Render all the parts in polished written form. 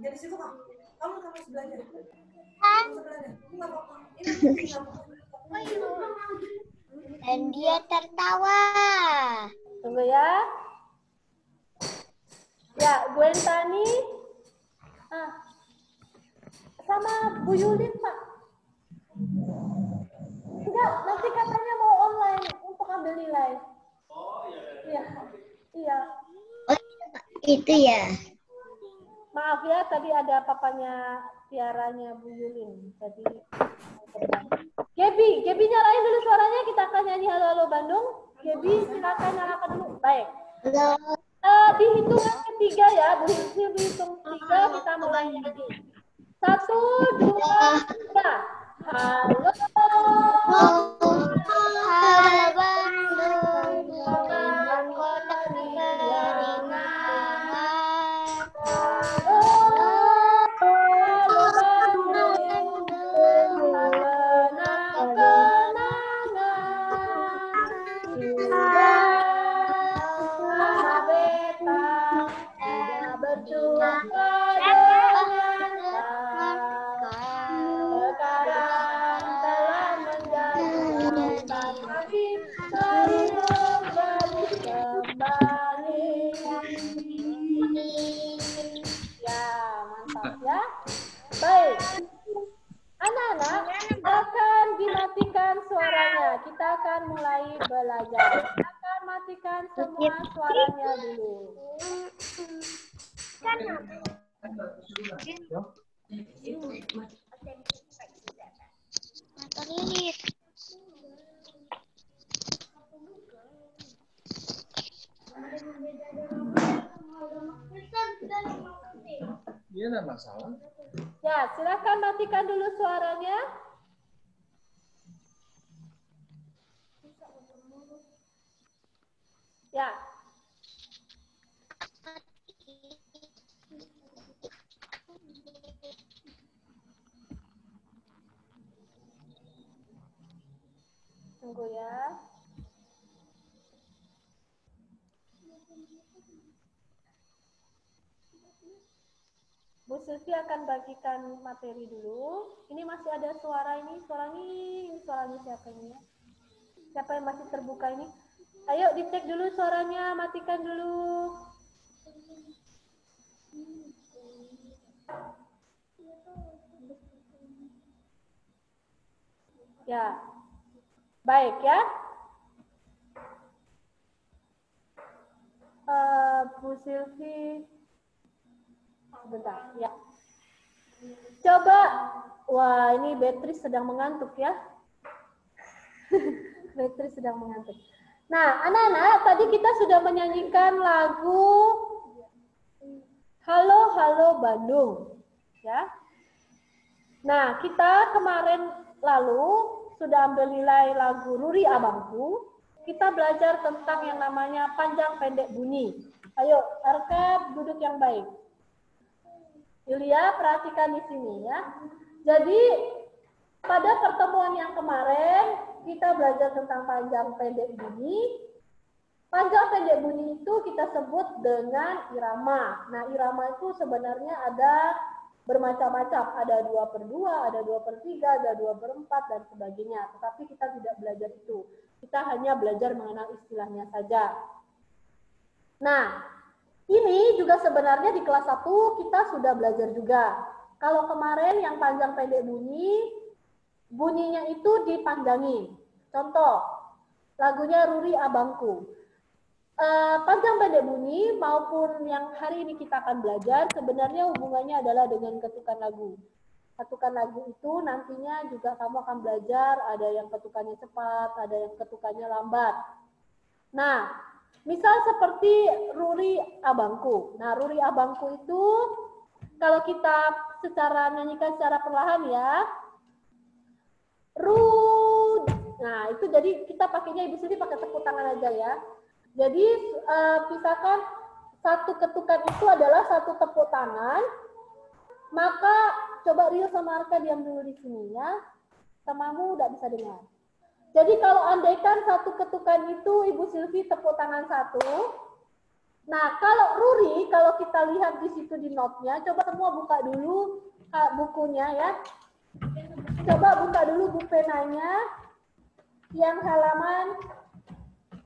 Jadi situ kamu harus belajar. Dan dia tertawa. Tunggu ya. Ya, Gwen Tani. Sama Bu Yulin, Pak. Enggak, nanti katanya mau online untuk ambil nilai. Oh, iya. Iya. Oh, itu ya. Maaf ya, tadi ada papanya Tiaranya Bu Yulin. Tadi Gebi nyalain dulu suaranya, kita akan nyanyi Halo Halo Bandung. Gebi, silakan nyalakan dulu. Baik. Halo. Di hitungan ketiga ya, Bu Hilsi hitung 3, kita mulai nyanyi. 1, 2, 3. Halo. Halo Bandung, kota keringat. Baik, anak-anak, silakan dimatikan suaranya. Kita akan mulai belajar. Silakan matikan semua suaranya dulu. Iya, enggak masalah. Ya, silakan matikan dulu suaranya. Ya. Tunggu ya. Bu Sylvie akan bagikan materi dulu. Ini masih ada suara ini, suaranya siapa ini ya? Siapa yang masih terbuka ini? Ayo dicek dulu suaranya, matikan dulu. Ya, baik ya. Bu Sylvie, sebentar ya. Coba, wah ini Beatrice sedang mengantuk ya. Beatrice sedang mengantuk. Nah, anak-anak, tadi kita sudah menyanyikan lagu Halo Halo Bandung, ya. Nah, kita kemarin lalu sudah ambil nilai lagu Ruri Abangku. Kita belajar tentang yang namanya panjang pendek bunyi. Ayo, Arka duduk yang baik. Yulia, perhatikan di sini ya. Jadi, pada pertemuan yang kemarin, kita belajar tentang panjang pendek bunyi. Panjang pendek bunyi itu kita sebut dengan irama. Nah, irama itu sebenarnya ada bermacam-macam. Ada 2/2, ada 2/3, ada 2/4, dan sebagainya. Tetapi kita tidak belajar itu. Kita hanya belajar mengenal istilahnya saja. Nah, ini juga sebenarnya di kelas 1 kita sudah belajar juga. Kalau kemarin yang panjang pendek bunyi, bunyinya itu dipanjangi. Contoh, lagunya Ruri Abangku. Panjang pendek bunyi maupun yang hari ini kita akan belajar sebenarnya hubungannya adalah dengan ketukan lagu. Ketukan lagu itu nantinya juga kamu akan belajar ada yang ketukannya cepat, ada yang ketukannya lambat. Nah, misal seperti Ruri Abangku. Nah, Ruri Abangku itu kalau kita nyanyikan secara perlahan ya. Nah, itu jadi kita pakainya Ibu Siti pakai tepuk tangan aja ya. Jadi misalkan satu ketukan itu adalah satu tepuk tangan, maka coba Rio sama Arka diam dulu di sini ya. Temamu udah bisa dengar. Jadi kalau andaikan satu ketukan itu Ibu Sylvie tepuk tangan 1, Nah, kalau Ruri, kalau kita lihat di situ di note-nya, coba semua buka dulu bukunya ya. Coba buka dulu buku penanya yang halaman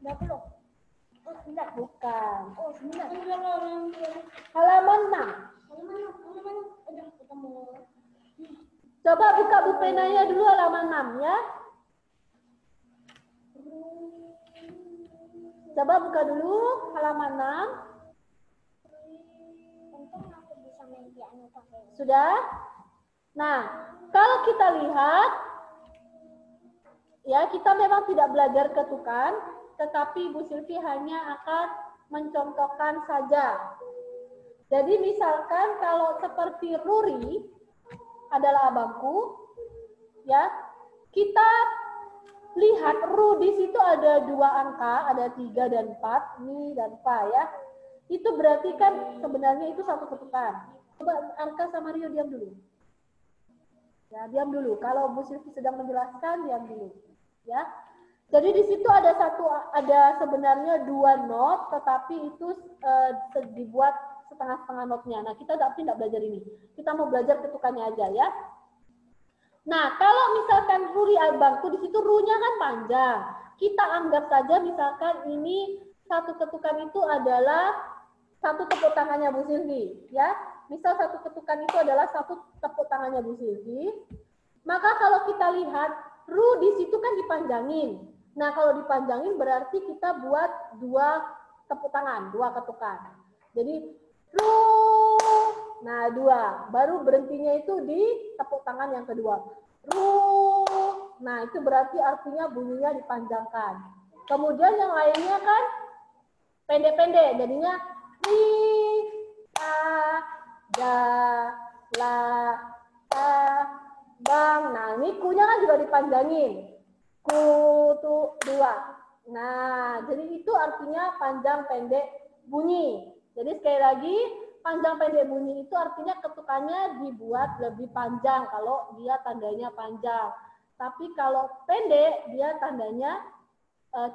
berapa loh? Oh, 9. Bukan. Oh, 9. Halaman 6. Coba buka buku penanya dulu halaman 6 ya. Coba buka dulu halaman 6. Sudah? Nah, kalau kita lihat, ya kita memang tidak belajar ketukan, tetapi Bu Silvi hanya akan mencontohkan saja. Jadi misalkan kalau seperti Ruri adalah abangku, ya kita lihat Ru di situ ada 2 angka, ada 3 dan 4, Mi dan Fa ya. Itu berarti kan sebenarnya itu satu ketukan. Coba Arka sama Rio diam dulu. Ya, diam dulu. Kalau Bu Silvi sedang menjelaskan, diam dulu. Ya. Jadi di situ ada sebenarnya 2 not, tetapi itu dibuat setengah-setengah notnya. Nah, kita tidak belajar ini. Kita mau belajar ketukannya aja ya. Nah, kalau misalkan Ruri abangku di situ ru-nya kan panjang. Kita anggap saja misalkan ini satu ketukan itu adalah satu tepuk tangannya Bu Silvi, ya. Misal satu ketukan itu adalah satu tepuk tangannya Bu Silvi. Maka kalau kita lihat ru di situ kan dipanjangin. Nah, kalau dipanjangin berarti kita buat 2 tepuk tangan, 2 ketukan. Jadi ru, nah 2. Baru berhentinya itu di tepuk tangan yang kedua. Ru, nah itu berarti artinya bunyinya dipanjangkan. Kemudian yang lainnya kan pendek-pendek, jadinya ri, ta, da, la, ta, bang. Nah ini ku-nya kan juga dipanjangin. Ku, tu, 2. Nah jadi itu artinya panjang pendek bunyi. Jadi sekali lagi, panjang pendek bunyi itu artinya ketukannya dibuat lebih panjang kalau dia tandanya panjang. Tapi kalau pendek, dia tandanya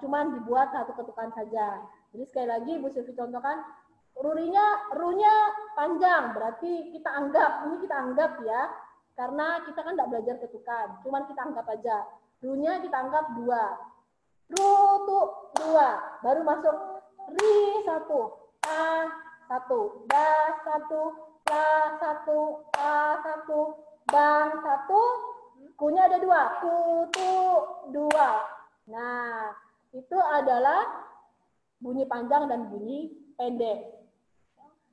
cuman dibuat satu ketukan saja. Jadi sekali lagi, Bu Silvi contohkan, ru-nya panjang, berarti kita anggap ya, karena kita kan tidak belajar ketukan, cuman kita anggap aja. Ru-nya kita anggap 2. Ru, tu, 2. Baru masuk ri, 1. A, 1, da, 1, la, 1, a, 1, bang, 1, ku-nya ada 2, ku, tu, 2. Nah, itu adalah bunyi panjang dan bunyi pendek.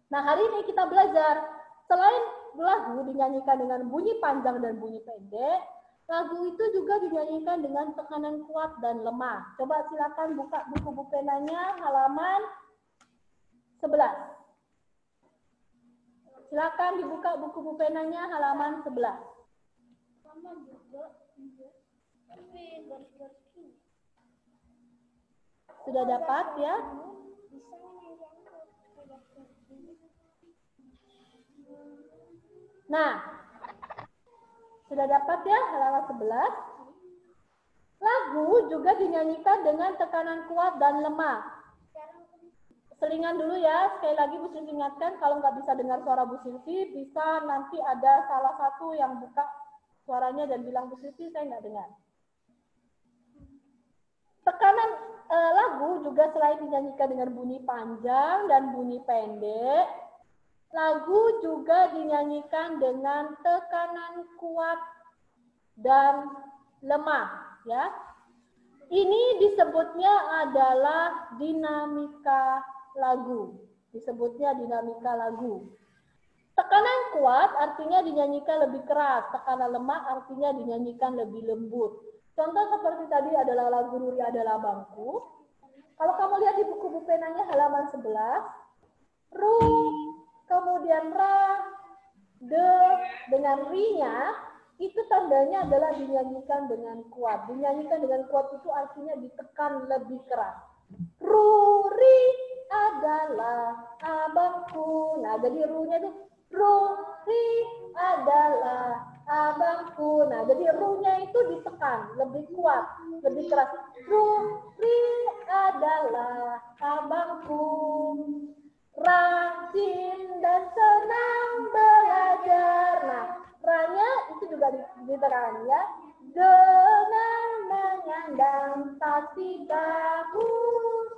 Nah, hari ini kita belajar, selain lagu dinyanyikan dengan bunyi panjang dan bunyi pendek, lagu itu juga dinyanyikan dengan tekanan kuat dan lemah. Coba silakan buka buku penanya halaman 11. Silakan dibuka buku penanya halaman 11. Sudah dapat ya? Nah, sudah dapat ya halaman 11? Lagu juga dinyanyikan dengan tekanan kuat dan lemah. Selingan dulu ya, sekali lagi Bu Silvi ingatkan, kalau nggak bisa dengar suara Bu Silvi, bisa nanti ada salah satu yang buka suaranya dan bilang Bu Silvi, saya nggak dengar. Tekanan lagu juga selain dinyanyikan dengan bunyi panjang dan bunyi pendek, lagu juga dinyanyikan dengan tekanan kuat dan lemah, ya. Ini disebutnya adalah dinamika lagu. Disebutnya dinamika lagu. Tekanan kuat artinya dinyanyikan lebih keras, tekanan lemah artinya dinyanyikan lebih lembut. Contoh seperti tadi adalah lagu Ruri adalah abangku. Kalau kamu lihat di buku penanya halaman 11, ru, kemudian ra, de, dengan ri-nya, itu tandanya adalah dinyanyikan dengan kuat. Dinyanyikan dengan kuat itu artinya ditekan lebih keras. Ruri adalah abangku. Nah, jadi ru-nya itu Ruri adalah abangku. Nah, jadi ru-nya itu ditekan lebih kuat, lebih keras. Ruri adalah abangku. rajin dan senang belajar. Nah, ra-nya itu juga diterangkan ya. Dengan menyandang tasbih bagus,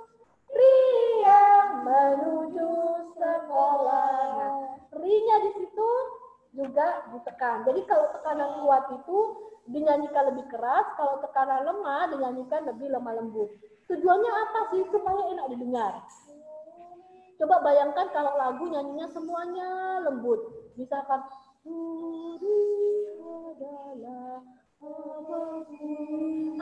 pria menuju sekolah. Nah, ri-nya di situ juga ditekan. Jadi kalau tekanan kuat itu dinyanyikan lebih keras, kalau tekanan lemah dinyanyikan lebih lemah lembut. Tujuannya apa sih? Supaya enak didengar. Coba bayangkan kalau lagu nyanyinya semuanya lembut. Misalkan adalah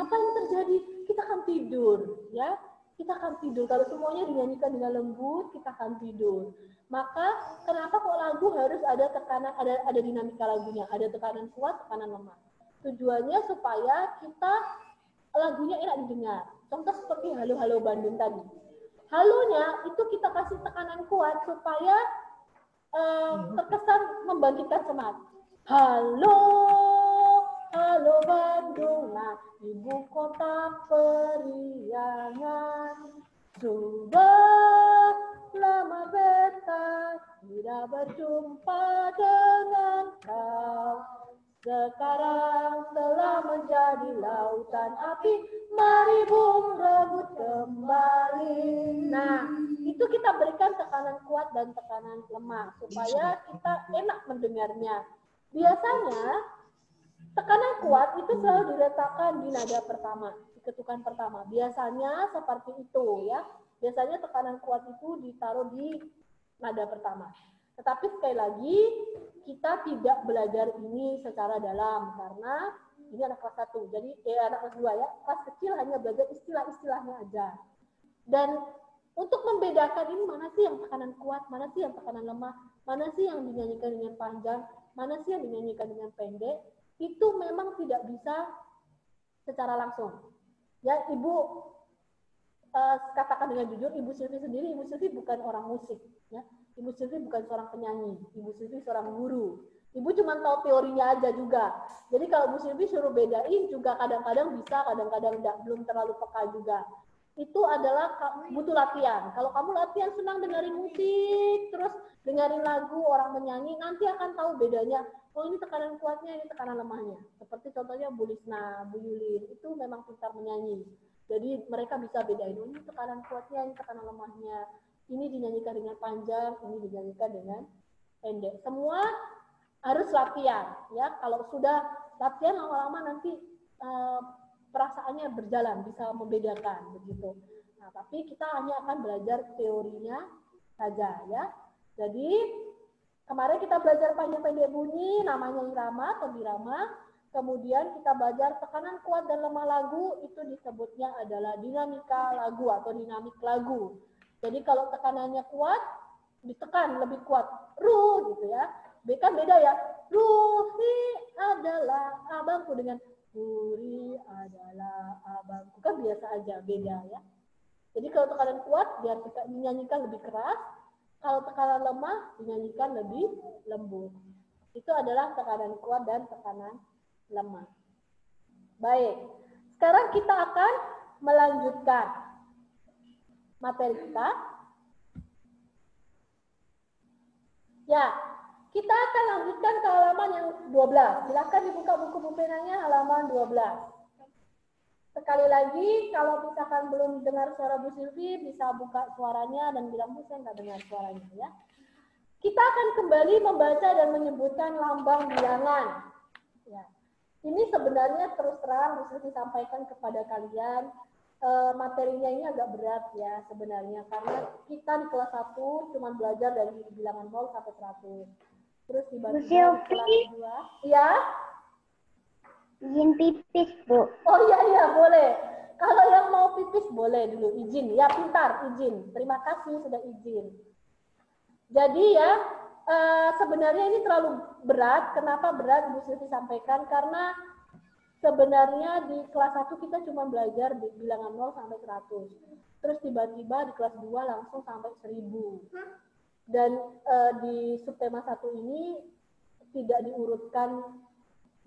apa yang terjadi? Kita akan tidur, ya. Kita akan tidur. Kalau semuanya dinyanyikan dengan lembut, kita akan tidur. Maka kenapa kok lagu harus ada tekanan, ada dinamika lagunya, ada tekanan kuat, tekanan lemah. Tujuannya supaya kita lagunya enak didengar. Contoh seperti Halo Halo Bandung tadi. Halonya itu kita kasih tekanan kuat supaya terkesan membangkitkan semangat. Halo, halo Bandung, nah ibu kota periangan. Sudah lama beta tidak berjumpa dengan kau. Sekarang telah menjadi lautan api, mari bung rebut kembali. Nah, itu kita berikan tekanan kuat dan tekanan lemah supaya kita enak mendengarnya. Biasanya tekanan kuat itu selalu diletakkan di nada pertama, di ketukan pertama. Biasanya seperti itu ya. Biasanya tekanan kuat itu ditaruh di nada pertama. Tetapi sekali lagi kita tidak belajar ini secara dalam karena ini anak kelas 1. Jadi anak kelas 2 ya. Kelas kecil hanya belajar istilah-istilahnya aja. Dan untuk membedakan ini mana sih yang tekanan kuat, mana sih yang tekanan lemah, mana sih yang dinyanyikan dengan panjang, mana sih yang dinyanyikan dengan pendek, itu memang tidak bisa secara langsung. Ya, Ibu katakan dengan jujur, Ibu Silvi sendiri, Ibu Silvi bukan orang musik, ya. Ibu Silvi bukan seorang penyanyi, Ibu Silvi seorang guru. Ibu cuma tahu teorinya aja juga. Jadi kalau Bu Silvi suruh bedain juga kadang-kadang bisa, kadang-kadang enggak, belum terlalu peka juga. Itu adalah butuh latihan. Kalau kamu latihan senang dengerin musik, terus dengerin lagu orang menyanyi, nanti akan tahu bedanya. Oh ini tekanan kuatnya, ini tekanan lemahnya. Seperti contohnya Bu Lisna, Bu Yulin, itu memang pintar menyanyi. Jadi mereka bisa bedain, oh, ini tekanan kuatnya, ini tekanan lemahnya. Ini dinyanyikan dengan panjang, ini dinyanyikan dengan pendek. Semua harus latihan, ya. Kalau sudah latihan lama-lama nanti perasaannya berjalan, bisa membedakan begitu. Nah, tapi kita hanya akan belajar teorinya saja, ya. Jadi kemarin kita belajar panjang pendek bunyi, namanya irama atau birama. Kemudian kita belajar tekanan kuat dan lemah lagu, itu disebutnya adalah dinamika lagu atau dinamik lagu. Jadi kalau tekanannya kuat, ditekan lebih kuat, ru gitu ya. Kan beda ya. Ruhi adalah abangku dengan Puri adalah abangku. Kan biasa aja, beda ya. Jadi kalau tekanan kuat, biar kita dinyanyikan lebih keras. Kalau tekanan lemah, dinyanyikan lebih lembut. Itu adalah tekanan kuat dan tekanan lemah. Baik, sekarang kita akan melanjutkan materi kita. Ya, kita akan lanjutkan ke halaman yang 12. Silakan dibuka buku penanya halaman 12. Sekali lagi, kalau misalkan belum dengar suara Bu Silvi, bisa buka suaranya dan bilang, Bu, saya nggak dengar suaranya ya. Kita akan kembali membaca dan menyebutkan lambang bilangan. Ya. Ini sebenarnya terus terang Bu Silvi sampaikan kepada kalian. Materinya ini agak berat ya sebenarnya karena kita di kelas 1 cuma belajar dari bilangan 0 sampai 100. Terus tiba-tiba di kelas 2, ya? Izin pipis, Bu. Oh iya boleh. Kalau yang mau pipis boleh dulu izin. Ya pintar izin. Terima kasih sudah izin. Jadi ya sebenarnya ini terlalu berat. Kenapa berat Bu Silvi sampaikan? Karena sebenarnya di kelas 1 kita cuma belajar di bilangan 0 sampai 100. Terus tiba-tiba di kelas 2 langsung sampai 1000. Dan di subtema 1 ini tidak diurutkan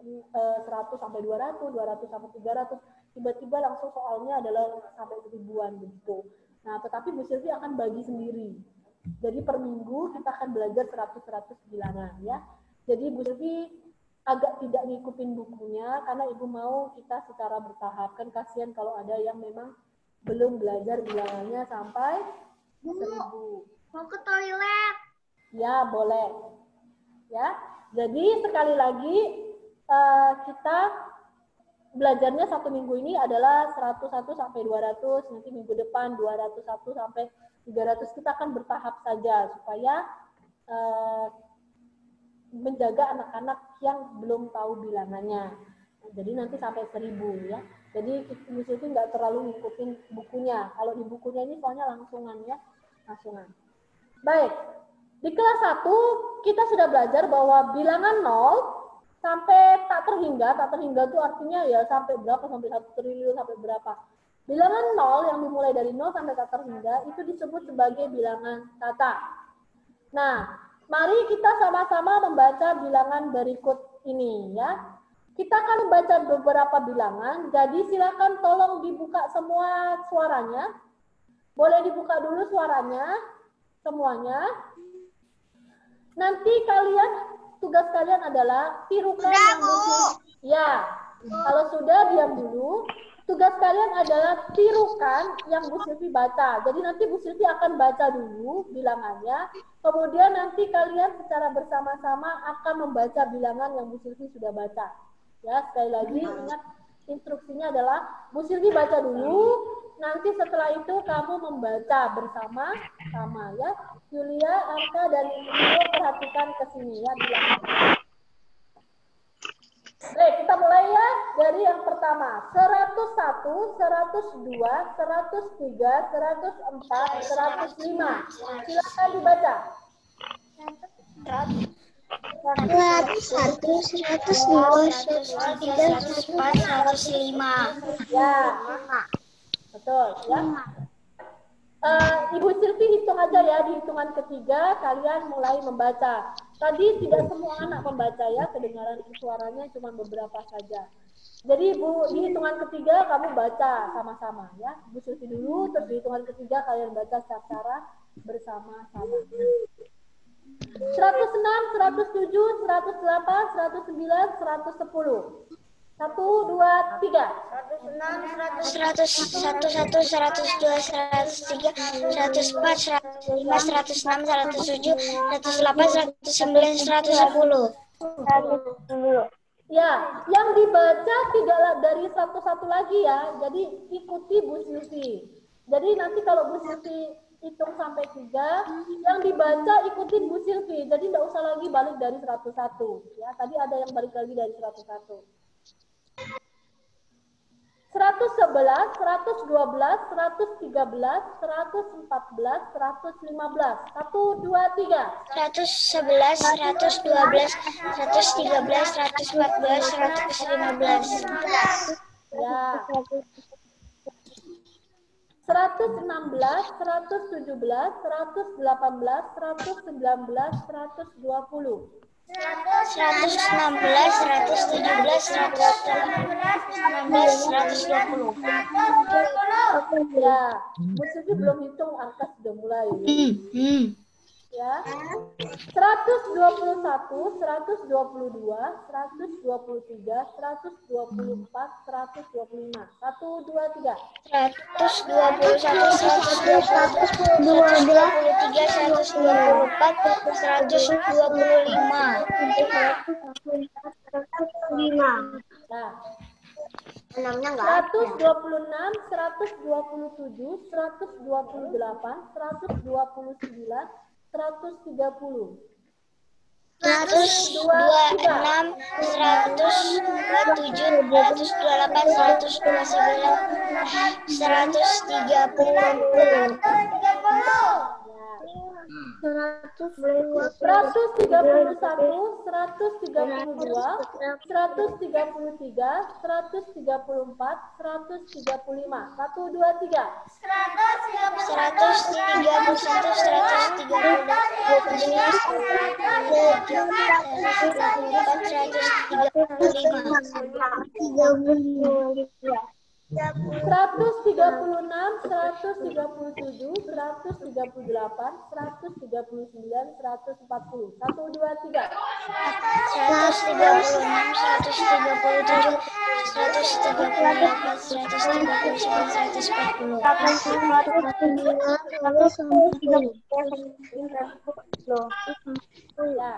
100 sampai 200, 200 sampai 300. Tiba-tiba langsung soalnya adalah sampai 1000-an begitu. Nah, tetapi Bu Silvi akan bagi sendiri. Jadi per minggu kita akan belajar 100 bilangan ya. Jadi Bu Silvi agak tidak ngikutin bukunya karena Ibu mau kita secara bertahap. Kan kasihan kalau ada yang memang belum belajar bilangannya sampai 1000. Mau ke toilet. Ya, boleh. Ya. Jadi sekali lagi kita belajarnya 1 minggu ini adalah 101 sampai 200, nanti minggu depan 201 sampai 300. Kita akan bertahap saja supaya menjaga anak-anak yang belum tahu bilangannya. Jadi nanti sampai 1000 ya. Jadi di situ nggak terlalu ngikutin bukunya. Kalau di bukunya ini soalnya langsungan ya, langsungan. Baik, di kelas 1 kita sudah belajar bahwa bilangan 0 sampai tak terhingga itu artinya ya sampai berapa, sampai 1 triliun, sampai berapa. Bilangan 0 yang dimulai dari 0 sampai tak terhingga itu disebut sebagai bilangan kata. Nah, mari kita sama-sama membaca bilangan berikut ini ya. Kita akan membaca beberapa bilangan, jadi silakan tolong dibuka semua suaranya. Boleh dibuka dulu suaranya, semuanya. Nanti tugas kalian adalah tirukan yang muncul. Ya, kalau sudah diam dulu. Tugas kalian adalah tirukan yang Bu Silvi baca. Jadi nanti Bu Silvi akan baca dulu bilangannya. Kemudian nanti kalian secara bersama-sama akan membaca bilangan yang Bu Silvi sudah baca. Ya, sekali lagi ingat instruksinya adalah Bu Silvi baca dulu. Nanti setelah itu kamu membaca bersama-sama ya. Yulia, Arka, dan Ibu perhatikan ke sini ya bilangannya. Baik, kita mulai ya dari yang pertama. 101, 102, 103, 104, 105. Silakan dibaca. 101, 102, 103, 104, 105. Ya, betul ya. Ibu Silvi hitung aja ya, di hitungan ketiga kalian mulai membaca. Tadi tidak semua anak membaca ya, kedengaran suaranya cuma beberapa saja. Jadi Bu, di hitungan ketiga kamu baca sama-sama ya. Bu Silvi dulu, terus di hitungan ketiga kalian baca secara bersama-sama. 106, 107, 108, 109, 110. 1, 2, 3. 101, 102, 103, 104, 105, 106, 107, 108, 109, 110. Ya, yang dibaca tidaklah dari satu-satu lagi ya. Jadi ikuti Bu Silvi. Jadi nanti kalau Bu Silvi hitung sampai 3, yang dibaca ikutin Bu Silvi. Jadi tidak usah lagi balik dari 101. Ya, tadi ada yang balik lagi dari 101. 111, 112, 113, 114, 115. 1, 2, 3. 111, 112, 113, 114, 115. Ya. 116, 117, 118, 119, 120. 116, 117, 118, 119, 120. Ya, Bu Silvi belum hitung, angka sudah mulai. Ya. 121, 122, 123, 124, 125. 1, 2, 3. 121, 122, 123, 124, 125. Nah, 6-nya enggak ada. 126, 127, 128, 129, 130. 126, 127, 128, 129, 130. 131, 132, 133, 134, 135. 1, 2, 3. 131, 132, 133, 135. 136, 137, 138, 139, 140. 1, 2, 3. 136, 137, 138, 139, 140. Ya.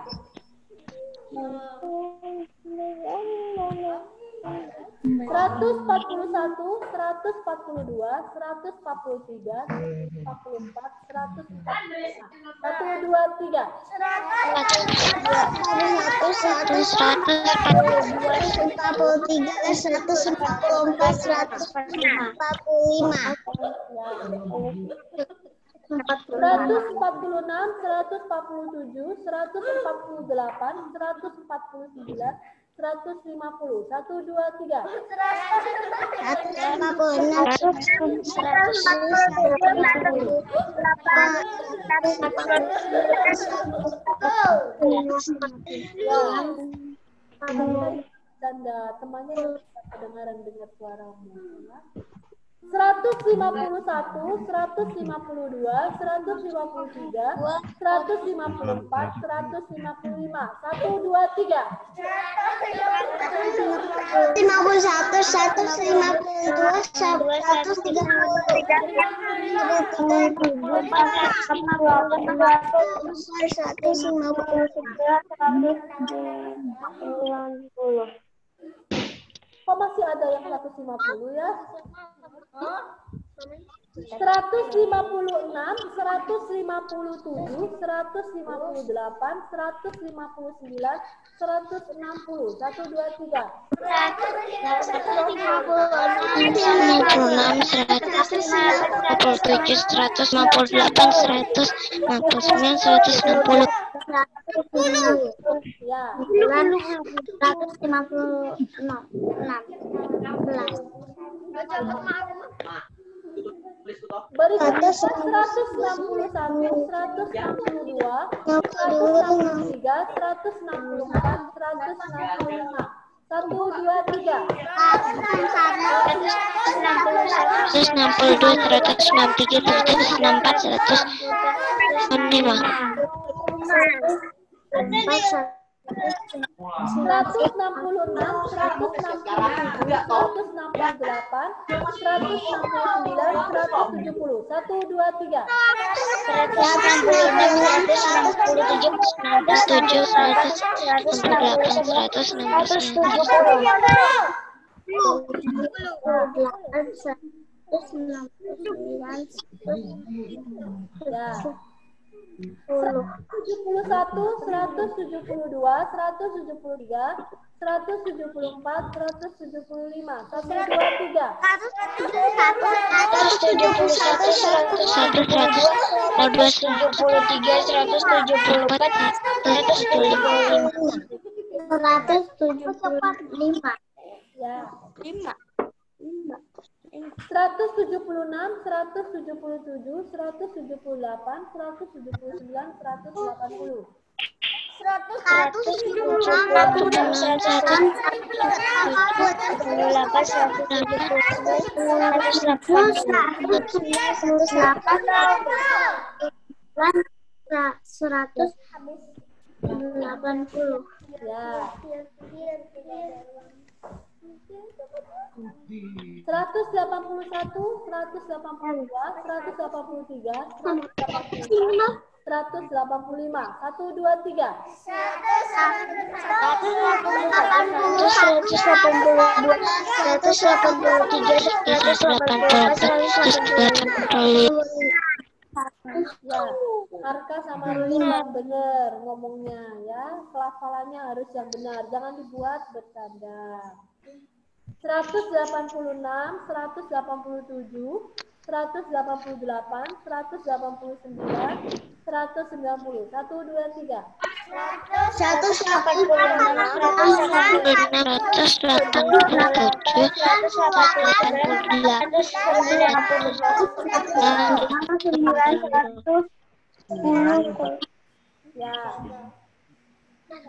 141, 142, 143, 144, 145. 1, 2, 3. 146, 147, 148, 149, 150. 1, 2, 3. 151, tanda temannya kedengaran dengar suaramu. 151, 152, 153, 154, 155. 1, 2, 3. 51, 152, 153. Kok masih ada yang 150 ya? 156, 157, 158, 159, 160. 1, 2, 3. 156, 157, 158, 159, 160. Ya. 156. Berikutnya 161, 162, 163, 164, 165. 1, 2, 3. 162, 163, 164, 165. 166, 167, 168, 169, 170. 1, 2, 3. 171, 172, 173, 174, 175. 1, 2, 3. 175. Ya. 176, 177, 178, 179, 180. 180. Ya. 181, 182, 183, 185. 1, 2, 3. 182, Ya, Arka sama Rilian benar ngomongnya ya. Pelafalannya harus yang benar, jangan dibuat bercanda. 186, 187, 188, 189, 190. 1, 2, 3. 188. Ya.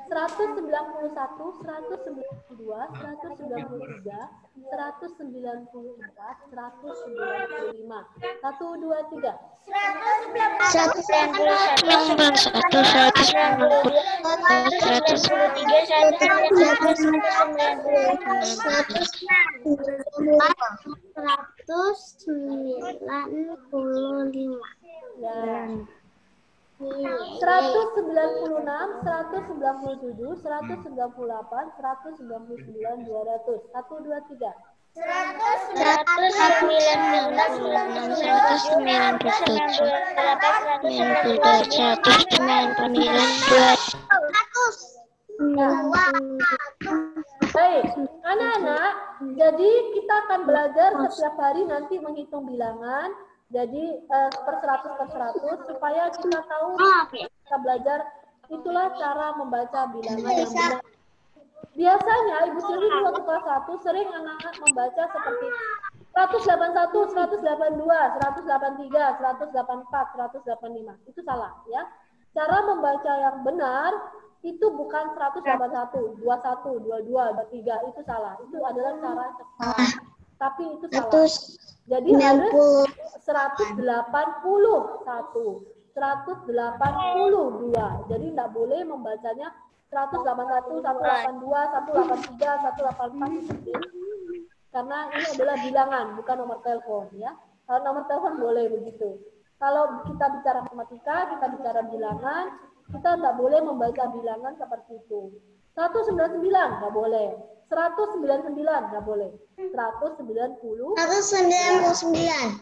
191, 192, 193, 194, 195. 1, 2, 3. 195. Ya. 196, 197, 198, 199, 200. 1, 2, 3. 196, Baik, anak-anak, jadi kita akan belajar setiap hari nanti menghitung bilangan. Jadi per 100 supaya kita tahu, kita belajar itulah cara membaca bilangan yang benar. Biasanya Ibu Silvi di waktu kelas 1 sering anak-anak membaca seperti 181, 182, 183, 184, 185. Itu salah ya. Cara membaca yang benar itu bukan 181, 21, 22, 23, itu salah. Itu adalah cara cepat. Tapi itu salah. Jadi harus 181, 182. Jadi tidak boleh membacanya 181, 182, 183, 184 seperti itu. Karena ini adalah bilangan, bukan nomor telepon ya. Kalau nomor telepon boleh begitu. Kalau kita bicara matematika, kita bicara bilangan, kita tidak boleh membaca bilangan seperti itu. 199 nggak boleh. 199 nggak boleh. 199.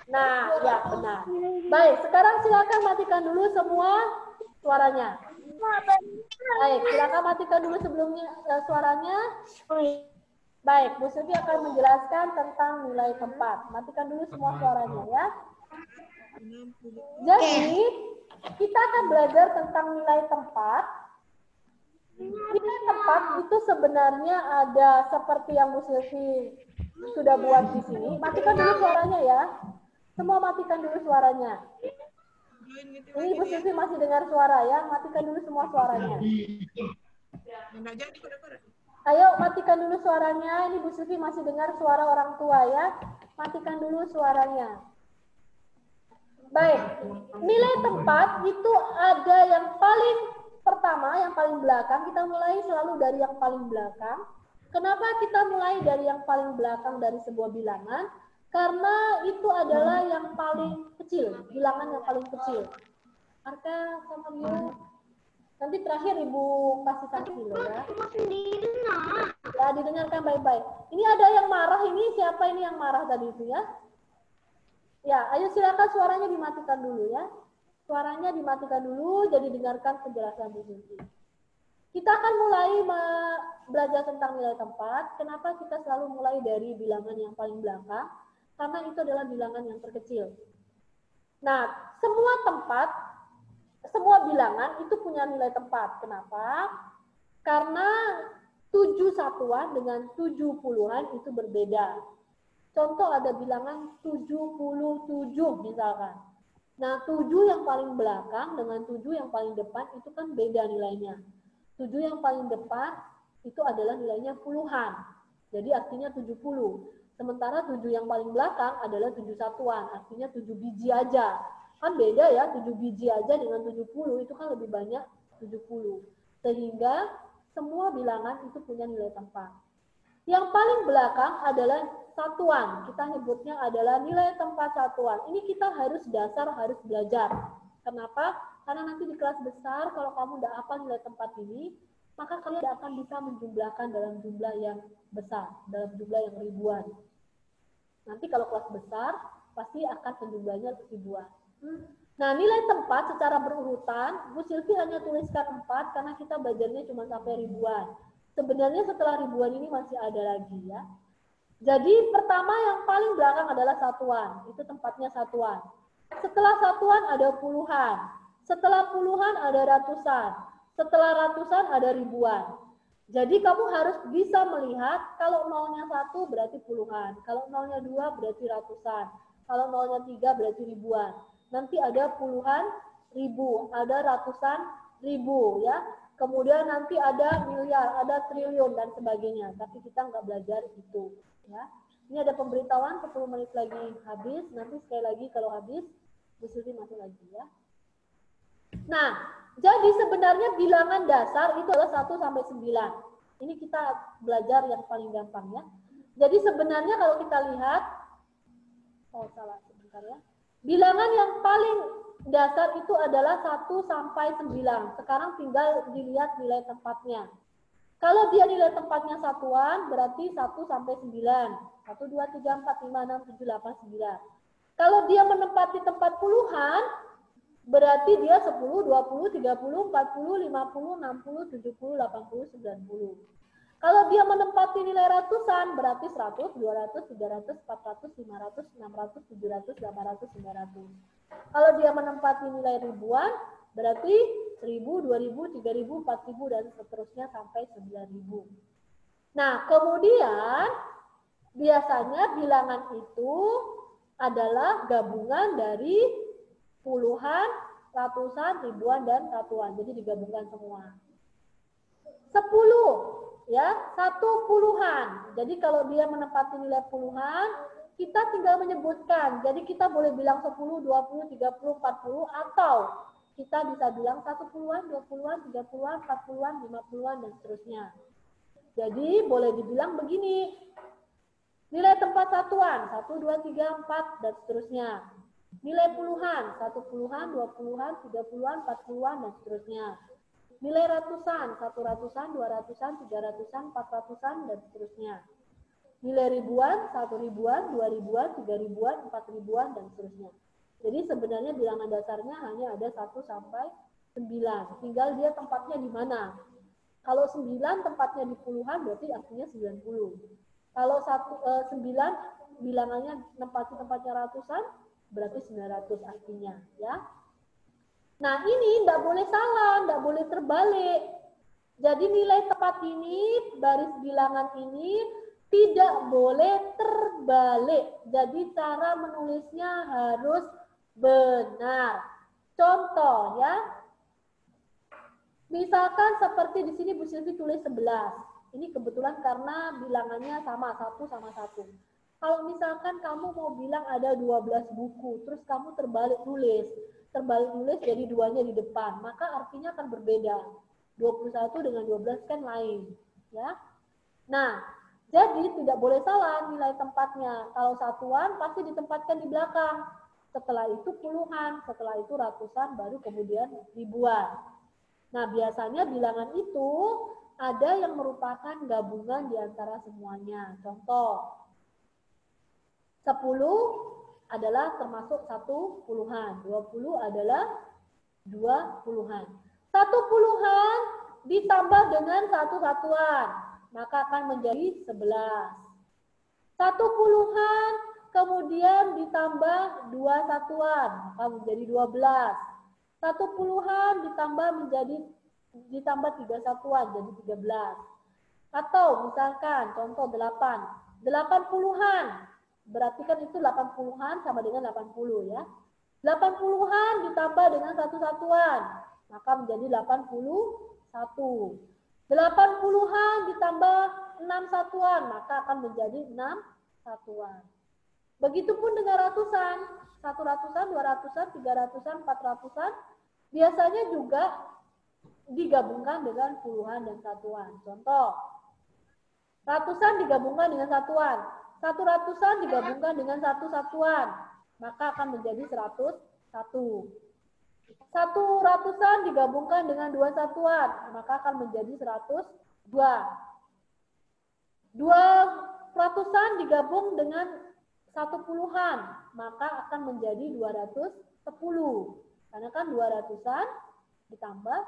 Nah, ya benar. Baik, sekarang silakan matikan dulu semua suaranya. Baik, silakan matikan dulu sebelumnya suaranya. Baik, Bu Silvi akan menjelaskan tentang nilai tempat. Matikan dulu semua suaranya ya. Jadi, kita akan belajar tentang nilai tempat. Nilai tempat itu sebenarnya ada seperti yang Bu Silvi sudah buat di sini. Matikan dulu suaranya ya. Semua matikan dulu suaranya. Ini Bu Silvi masih dengar suara ya. Matikan dulu semua suaranya. Ayo matikan dulu suaranya. Ini Bu Silvi masih dengar suara orang tua ya. Matikan dulu suaranya. Baik, nilai tempat itu ada yang paling pertama, yang paling belakang. Kita mulai selalu dari yang paling belakang. Kenapa kita mulai dari yang paling belakang dari sebuah bilangan? Karena itu adalah yang paling kecil, bilangan yang paling kecil. Arka sama Yu, nanti terakhir Ibu kasih sanksi loh ya. Ya, didengarkan baik-baik. Ini ada yang marah ini, siapa ini yang marah tadi itu ya? Ya, ayo silakan suaranya dimatikan dulu ya. Suaranya dimatikan dulu, jadi dengarkan penjelasan Bu Silvi. Kita akan mulai belajar tentang nilai tempat. Kenapa kita selalu mulai dari bilangan yang paling belakang? Karena itu adalah bilangan yang terkecil. Nah, semua tempat, semua bilangan itu punya nilai tempat. Kenapa? Karena 7 satuan dengan 7 puluhan itu berbeda. Contoh ada bilangan 77 misalkan. Nah, 7 yang paling belakang dengan 7 yang paling depan itu kan beda nilainya. 7 yang paling depan itu adalah nilainya puluhan. Jadi artinya 70. Sementara 7 yang paling belakang adalah 7 satuan. Artinya 7 biji aja. Kan beda ya, 7 biji aja dengan 70 itu kan lebih banyak 70. Sehingga semua bilangan itu punya nilai tempat. Yang paling belakang adalah satuan. Kita nyebutnya adalah nilai tempat satuan. Ini kita harus dasar, harus belajar. Kenapa? Karena nanti di kelas besar, kalau kamu udah hafal nilai tempat ini, maka kalian tidak akan bisa menjumlahkan dalam jumlah yang besar, dalam jumlah yang ribuan. Nanti kalau kelas besar, pasti akan penjumlahnya ribuan. Nah, nilai tempat secara berurutan, Bu Silvi hanya tuliskan 4 karena kita belajarnya cuma sampai ribuan. Sebenarnya setelah ribuan ini masih ada lagi ya. Jadi pertama yang paling belakang adalah satuan. Itu tempatnya satuan. Setelah satuan ada puluhan. Setelah puluhan ada ratusan. Setelah ratusan ada ribuan. Jadi kamu harus bisa melihat kalau nolnya 1 berarti puluhan. Kalau nolnya 2 berarti ratusan. Kalau nolnya 3 berarti ribuan. Nanti ada puluhan ribu, ada ratusan ribu ya. Kemudian nanti ada miliar, ada triliun dan sebagainya. Tapi kita nggak belajar itu. Ya. Ini ada pemberitahuan 10 menit lagi habis. Nanti sekali lagi kalau habis, Bu Sylvie masuk lagi ya. Nah, jadi sebenarnya bilangan dasar itu adalah 1 sampai 9. Ini kita belajar yang paling gampang ya. Jadi sebenarnya kalau kita lihat, oh salah sebentar ya. Bilangan yang paling dasar itu adalah 1 sampai 9. Sekarang tinggal dilihat nilai tempatnya. Kalau dia nilai tempatnya satuan, berarti 1 sampai 9. 1, 2, 3, 4, 5, 6, 7, 8, 9. Kalau dia menempati tempat puluhan, berarti dia 10, 20, 30, 40, 50, 60, 70, 80, 90. Kalau dia menempati nilai ratusan, berarti 100, 200, 300, 400, 500, 600, 700, 800, 900. Kalau dia menempati nilai ribuan, berarti 1000, 2000, 3000, 4000, dan seterusnya sampai 9000. Nah, kemudian biasanya bilangan itu adalah gabungan dari puluhan, ratusan, ribuan, dan satuan. Jadi digabungkan semua. 10, ya, 1 puluhan. Jadi kalau dia menempati nilai puluhan, kita tinggal menyebutkan. Jadi kita boleh bilang 10, 20, 30, 40, atau kita bisa bilang 1 puluhan, 2 puluhan, 3 puluhan, 4 puluhan, 5 puluhan, dan seterusnya. Jadi boleh dibilang begini. Nilai tempat satuan, 1, 2, 3, 4, dan seterusnya. Nilai puluhan, 1 puluhan, 2 puluhan, 3 puluhan, 4 puluhan, dan seterusnya. Nilai ratusan, 1 ratusan, 2 ratusan, 3 ratusan, 4 ratusan, dan seterusnya. Nilai ribuan, 1 ribuan, 2 ribuan, 3 ribuan, 4 ribuan, dan seterusnya. Jadi sebenarnya bilangan dasarnya hanya ada 1 sampai 9. Tinggal dia tempatnya di mana. Kalau 9 tempatnya di puluhan, berarti artinya 90. Kalau 9 bilangannya tempatnya ratusan, berarti 900 artinya. Ya. Nah ini tidak boleh salah, tidak boleh terbalik. Jadi nilai tepat ini, baris bilangan ini, tidak boleh terbalik. Jadi cara menulisnya harus benar. Contoh ya. Misalkan seperti di sini Bu Sylvie tulis 11. Ini kebetulan karena bilangannya sama, 1 sama 1. Kalau misalkan kamu mau bilang ada 12 buku, terus kamu terbalik nulis jadi 2-nya di depan, maka artinya akan berbeda. 21 dengan 12 kan lain. Ya. Nah, jadi tidak boleh salah nilai tempatnya. Kalau satuan pasti ditempatkan di belakang. Setelah itu puluhan, setelah itu ratusan, baru kemudian ribuan. Nah, biasanya bilangan itu ada yang merupakan gabungan di antara semuanya. Contoh, 10 adalah termasuk 1 puluhan, 20 adalah 2 puluhan. 1 puluhan ditambah dengan 1 satuan, maka akan menjadi 11. 1 puluhan kemudian ditambah 2 satuan, maka menjadi 12. 1 puluhan ditambah 3 satuan, jadi 13. Atau misalkan contoh 8. 8 puluhan, berarti kan itu 8 puluhan sama dengan 80 ya. 8 puluhan ditambah dengan 1 satuan, maka menjadi 81. 8 puluhan ditambah 6 satuan, maka akan menjadi 6 satuan. Begitupun dengan ratusan, 1 ratusan, 2 ratusan, 3 ratusan, 4 ratusan, biasanya juga digabungkan dengan puluhan dan satuan. Contoh, ratusan digabungkan dengan satuan. 1 ratusan digabungkan dengan 1 satuan, maka akan menjadi 101. 1 ratusan digabungkan dengan 2 satuan, maka akan menjadi 102. 2 ratusan digabung dengan 1 puluhan, maka akan menjadi 210. Karena kan 2 ratusan ditambah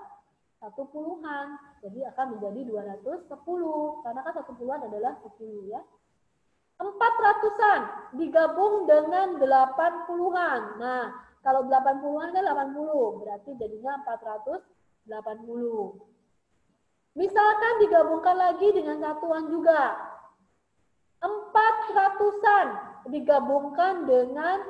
1 puluhan, jadi akan menjadi 210. Karena kan 1 puluhan adalah 10 ya. 4 ratusan digabung dengan 8 puluhan. Nah, kalau 8 puluhan kan 80, berarti jadinya 480. Misalkan digabungkan lagi dengan satuan juga. 4 ratusan digabungkan dengan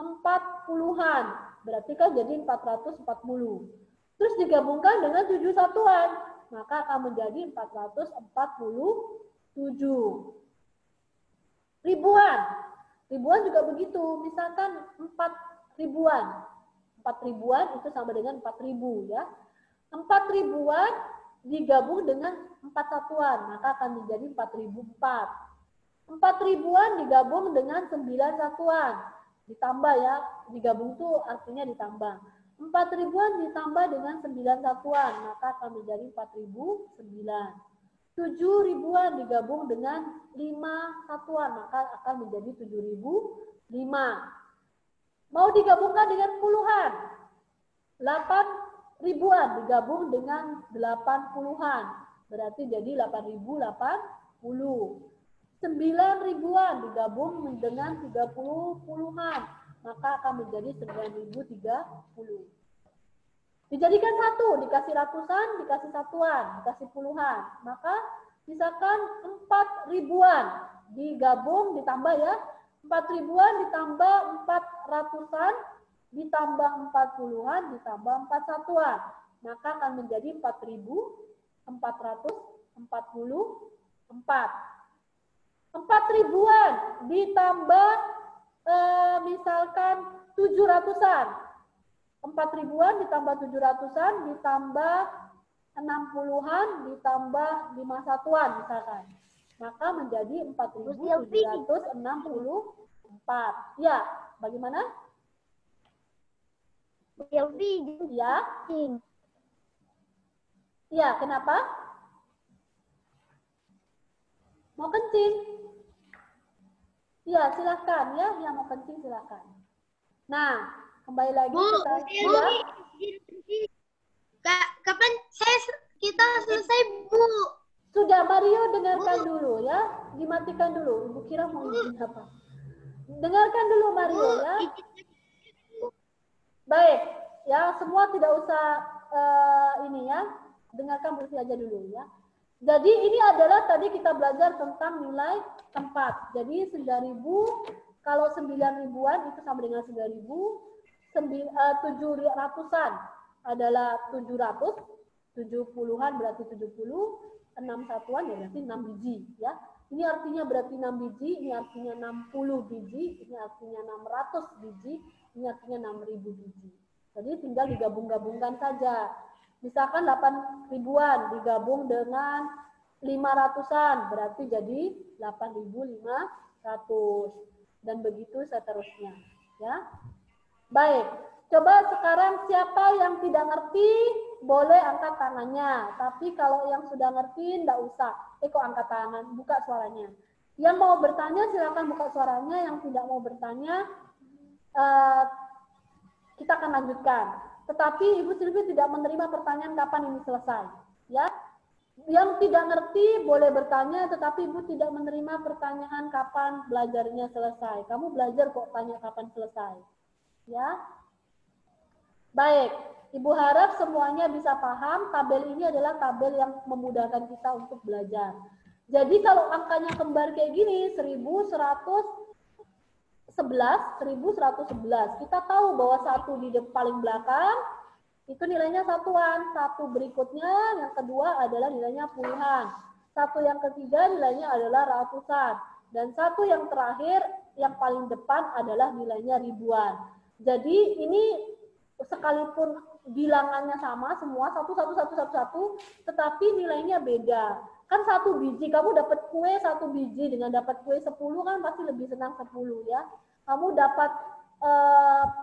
4 puluhan, berarti kan jadi 440. terus digabungkan dengan 7 satuan, maka akan menjadi 447. Ribuan. Ribuan juga begitu. Misalkan 4 ribuan. 4 ribuan itu sama dengan 4.000 ya. 4 ribuan digabung dengan 4 satuan, maka akan menjadi 4.004. 4 ribuan digabung dengan 9 satuan. Ditambah ya, digabung itu artinya ditambah. 4 ribuan ditambah dengan 9 satuan, maka akan menjadi 4.009. 7 ribuan digabung dengan 5 satuan, maka akan menjadi 7.005. Mau digabungkan dengan puluhan. 8 ribuan digabung dengan 8 puluhan, berarti jadi 8.080. 9 ribuan digabung dengan 30 puluhan, maka akan menjadi 9.030. Dijadikan satu, dikasih ratusan, dikasih satuan, dikasih puluhan. Maka misalkan 4 ribuan digabung ditambah ya. 4 ribuan ditambah 4 ratusan, ditambah 4 puluhan, ditambah 4 satuan. Maka akan menjadi 4.444. 4 ribuan ditambah misalkan 700-an. 4 ribuan ditambah 700-an, ditambah 60-an, ditambah 5 satuan misalkan. Maka menjadi 4.764. Ya, bagaimana? Ya. Ya, kenapa? Mau kencing? Ya, silakan ya. Yang mau kencing silakan. Nah, kembali lagi kita Kapan kita selesai, Bu? Sudah, Mario dengarkan dulu ya. Dimatikan dulu. Ibu kira mau izin apa? Dengarkan dulu Mario ya. Baik, ya semua tidak usah ini ya. Dengarkan bersih aja dulu ya. Jadi ini adalah tadi kita belajar tentang nilai tempat. Jadi 9.000, kalau 9 ribuan itu sama dengan 9.000. 700-an adalah 700, 70-an berarti 70, 6 satuan ya berarti 6 biji ya. Ini artinya berarti 6 biji, ini artinya 60 biji, ini artinya 600 biji, ini artinya 6.000 biji. Jadi tinggal digabung-gabungkan saja. Misalkan 8 ribuan digabung dengan 500-an berarti jadi 8.500 dan begitu seterusnya ya. Baik, coba sekarang siapa yang tidak ngerti boleh angkat tangannya. Tapi kalau yang sudah ngerti enggak usah. Kok angkat tangan, buka suaranya. Yang mau bertanya silakan buka suaranya, yang tidak mau bertanya kita akan lanjutkan. Tetapi Ibu Silvi tidak menerima pertanyaan kapan ini selesai, ya. Yang tidak ngerti boleh bertanya, tetapi Ibu tidak menerima pertanyaan kapan belajarnya selesai. Kamu belajar kok tanya kapan selesai, ya. Baik, Ibu harap semuanya bisa paham. Tabel ini adalah tabel yang memudahkan kita untuk belajar. Jadi kalau angkanya kembar kayak gini, 1111, kita tahu bahwa satu di paling belakang itu nilainya satuan, satu berikutnya yang kedua adalah nilainya puluhan, satu yang ketiga nilainya adalah ratusan, dan satu yang terakhir yang paling depan adalah nilainya ribuan. Jadi ini sekalipun bilangannya sama semua satu, tetapi nilainya beda. Kan satu biji, kamu dapat kue satu biji dengan dapat kue 10 kan pasti lebih senang 10 ya. Kamu dapat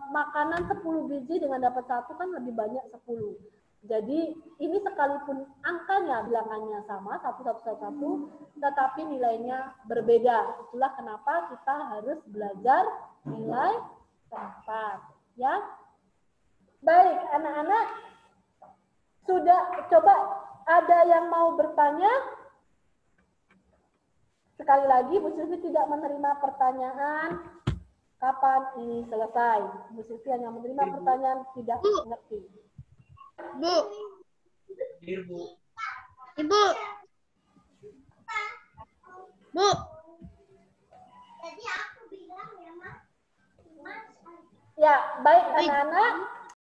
makanan 10 biji dengan dapat satu kan lebih banyak 10. Jadi ini sekalipun angkanya bilangannya sama satu, tetapi nilainya berbeda. Itulah kenapa kita harus belajar nilai tempat, ya. Baik, anak-anak sudah coba ada yang mau bertanya? Sekali lagi, Bu Silvi tidak menerima pertanyaan kapan ini selesai. Bu Silvi hanya menerima pertanyaan tidak mengerti. Bu. Ibu. Ibu. Bu. Ya, baik anak-anak.